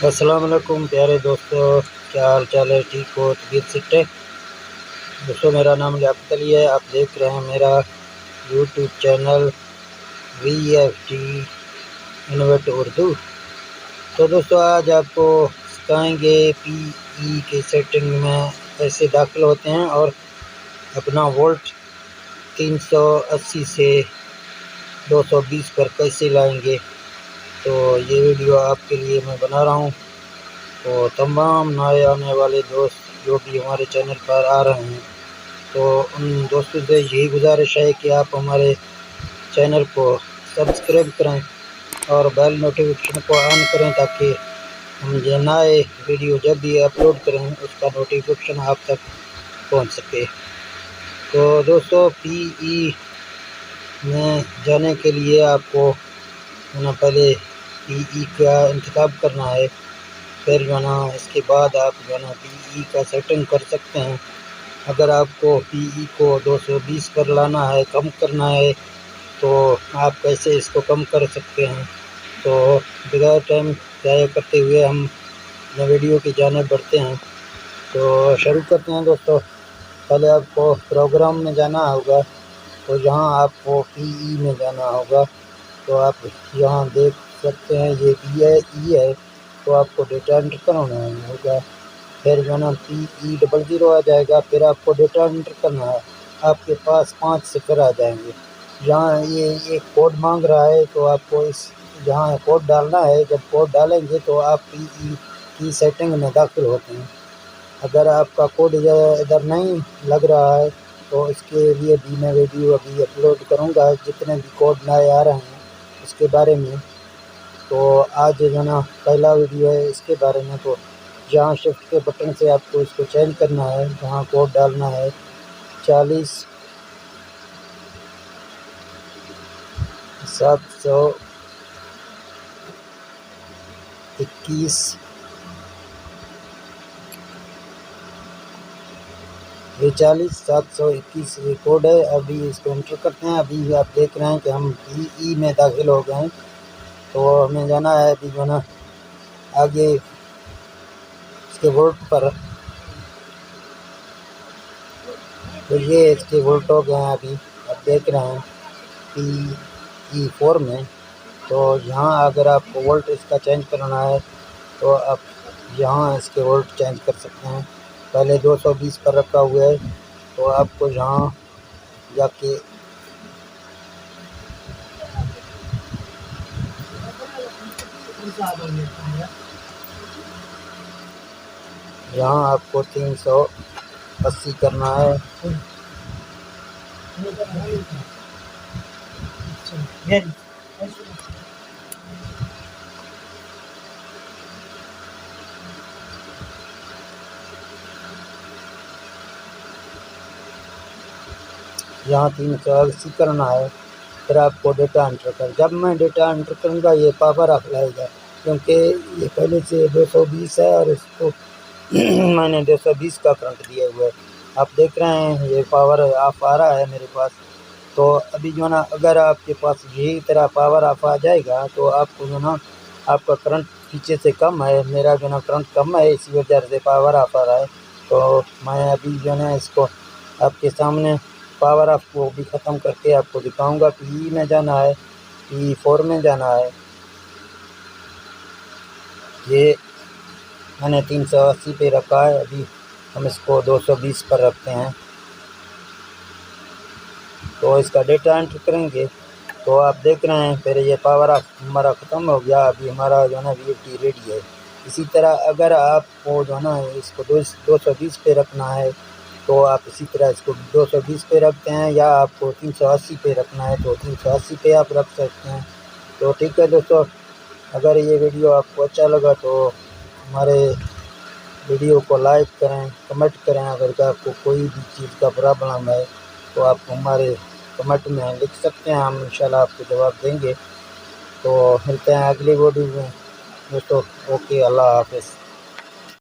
السلام علیکم پیارے دوستو، کیا حال چال ہے؟ ٹھیک ہو؟ طبیعت فٹ ہے؟ دوستو میرا نام لیاقت علی ہے، آپ دیکھ رہے ہیں میرا YouTube channel VFT invite Urdu. تو دوستو آج آپ کو سکھائیں گے PE کے سیٹنگ میں ایسے داخل ہوتے ہیں اور اپنا وولٹ 380 سے 220 پر کیسے لائیں گے۔ تو یہ ویڈیو آپ کے لیے میں بنا رہا ہوں، تو تمام نئے آنے والے دوست جو بھی ہمارے چینل پر آ رہے ہیں، تو ان دوستوں سے یہی گزارش ہے کہ آپ ہمارے چینل کو سبسکرائب کریں اور بیل نوٹیفیکیشن کو آن کریں تاکہ ہم یہ نئے ویڈیو جب بھی اپلوڈ کریں اس کا نوٹیفیکیشن آپ تک پہنچ سکے۔ تو دوستو PE میں جانے کے لیے آپ کو پہلے PE کا انتخاب کرنا ہے، پھر اس کے بعد آپ PE کا سیٹنگ کر سکتے ہیں۔ اگر آپ کو PE کو 220 پر لانا ہے، کم کرنا ہے، تو آپ کیسے اس کو کم کر سکتے ہیں۔ تو بغیر ٹائم ضائع کرتے ہوئے ہم ویڈیو کی جانب بڑھتے ہیں۔ تو شروع کرتے ہیں دوستو۔ پہلے آپ کو پروگرام میں جانا ہوگا، تو یہاں آپ کو PE میں جانا ہوگا۔ تو آپ یہاں دیکھ سکتے ہیں یہ E ہے، تو آپ کو ڈیٹا انٹر کرنا ہوگا۔ پھر PE00 آ جائے گا، پھر آپ کو ڈیٹا انٹر کرنا ہے۔ آپ کے پاس 5 صفر آ جائیں گے۔ یہاں یہ ایک کوڈ مانگ رہا ہے، تو آپ کو یہاں کوڈ ڈالنا ہے۔ جب کوڈ ڈالیں گے تو آپ PE کی سیٹنگ میں داخل ہوتے ہیں۔ اگر آپ کا کوڈ ادھر نہیں لگ رہا ہے تو اس کے لیے بھی میں ویڈیو ابھی اپلوڈ کروں گا، جتنے بھی کوڈ نئے آ رہے ہیں اس کے بارے میں۔ تو آج پہلا ویڈیو ہے اس کے بارے میں۔ تو جہاں شفٹ کے بٹن سے آپ کو اس کو چینج کرنا ہے، جہاں کوڈ ڈالنا ہے 40,721۔ یہ 40,721 کوڈ ہے۔ ابھی اس کو انٹر کرتے ہیں۔ ابھی آپ دیکھ رہے ہیں کہ ہم PE میں داخل ہو گئے ہیں۔ تو ہمیں جانا ہے ابھی آگے اس کے وولٹ پر۔ تو یہ اس کے وولٹ ہو گئے ہیں، ابھی آپ دیکھ رہے ہیں PE4 میں۔ تو یہاں اگر آپ کو وولٹ اس کا چینج کرنا ہے تو آپ یہاں اس کے وولٹ چینج کر سکتے ہیں۔ پہلے 220 پر رکھا ہوا ہے، تو آپ کو یہاں جا کے یہاں آپ کو 380 کرنا ہے۔ یہاں 380 کرنا ہے، پھر آپ کو ڈیٹا انٹر جب میں ڈیٹا انٹر کروں گا یہ پاور آف لائے گا، کیونکہ یہ پہلے سے 220 ہے اور اس کو میں نے 220 کا کرنٹ دیا ہوا ہے۔ آپ دیکھ رہے ہیں یہ پاور آف آ رہا ہے میرے پاس۔ تو ابھی اگر آپ کے پاس یہی طرح پاور آف آ جائے گا تو آپ کو آپ کا کرنٹ پیچھے سے کم ہے، میرا کرنٹ کم ہے، اسی وجہ سے پاور آف آ رہا ہے۔ تو میں ابھی اس کو آپ کے سامنے پاور آف کو بھی ختم کر کے آپ کو دکھاؤں گا۔ PE میں جانا ہے، PE4 میں جانا ہے۔ یہ میں نے 380 پہ رکھا ہے، ابھی ہم اس کو 220 پر رکھتے ہیں۔ تو اس کا ڈیٹا انٹر کریں گے تو آپ دیکھ رہے ہیں پھر یہ پاور آف ہمارا ختم ہو گیا۔ ابھی ہمارا VFT ریڈی ہے۔ اسی طرح اگر آپ کو اس کو 220 پہ رکھنا ہے تو آپ اسی طرح اس کو 220 پہ رکھتے ہیں، یا آپ کو 380 پہ رکھنا ہے تو 380 پہ آپ رکھ سکتے ہیں۔ تو ٹھیک ہے دوستو، اگر یہ ویڈیو آپ کو اچھا لگا تو ہمارے ویڈیو کو لائک کریں، کمنٹ کریں۔ اگر آپ کو کوئی بھی چیز کا پرابلم ہے تو آپ ہمارے کمنٹ میں لکھ سکتے ہیں، ہم انشاءاللہ آپ کو جواب دیں گے۔ تو ملتے ہیں اگلی ویڈیو میں دوستو۔ اوکے، اللہ حافظ۔